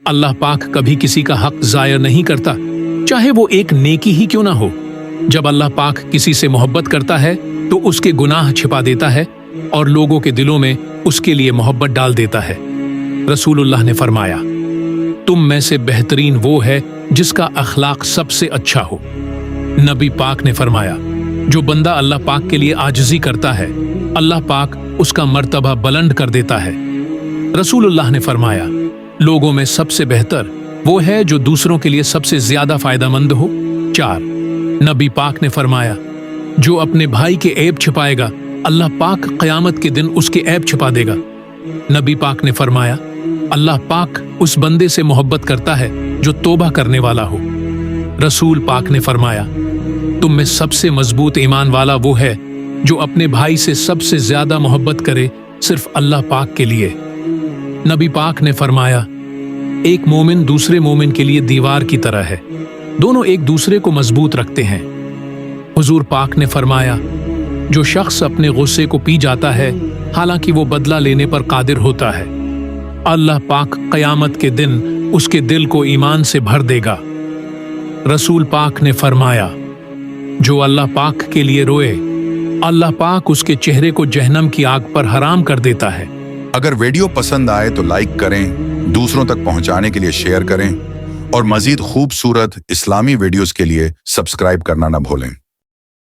अल्लाह पाक कभी किसी का हक जाया नहीं करता, चाहे वो एक नेकी ही क्यों ना हो। जब अल्लाह पाक किसी से मोहब्बत करता है तो उसके गुनाह छिपा देता है और लोगों के दिलों में उसके लिए मोहब्बत डाल देता है। रसूलुल्लाह ने फरमाया, तुम में से बेहतरीन वो है जिसका अखलाक सबसे अच्छा हो। नबी पाक ने फरमाया, जो बंदा अल्लाह पाक के लिए आजिज़ी करता है, अल्लाह पाक उसका मर्तबा बुलंद कर देता है। रसूलुल्लाह ने फरमाया, लोगों में सबसे बेहतर वो है जो दूसरों के लिए सबसे ज्यादा फायदेमंद हो। 4, नबी पाक ने फरमाया, जो अपने भाई के ऐब छिपाएगा, अल्लाह पाक क़यामत के दिन उसके ऐब छिपा देगा। नबी पाक ने फरमाया, अल्लाह पाक उस बंदे से मोहब्बत करता है जो तौबा करने वाला हो। रसूल पाक ने फरमाया, तुम में सबसे मजबूत ईमान वाला वो है जो अपने भाई से सबसे ज्यादा मोहब्बत करे सिर्फ अल्लाह पाक के लिए। नबी पाक ने फरमाया, एक मोमिन दूसरे मोमिन के लिए दीवार की तरह है, दोनों एक दूसरे को मजबूत रखते हैं। हुजूर पाक ने फरमाया, जो शख्स अपने गुस्से को पी जाता है हालांकि वो बदला लेने पर कादिर होता है, अल्लाह पाक क़यामत के दिन उसके दिल को ईमान से भर देगा। रसूल पाक ने फरमाया, जो अल्लाह पाक के लिए रोए, अल्लाह पाक उसके चेहरे को जहन्नम की आग पर हराम कर देता है। अगर वीडियो पसंद आए तो लाइक करें, दूसरों तक पहुंचाने के लिए शेयर करें और मजीद खूबसूरत इस्लामी वीडियोस के लिए सब्सक्राइब करना न भूलें।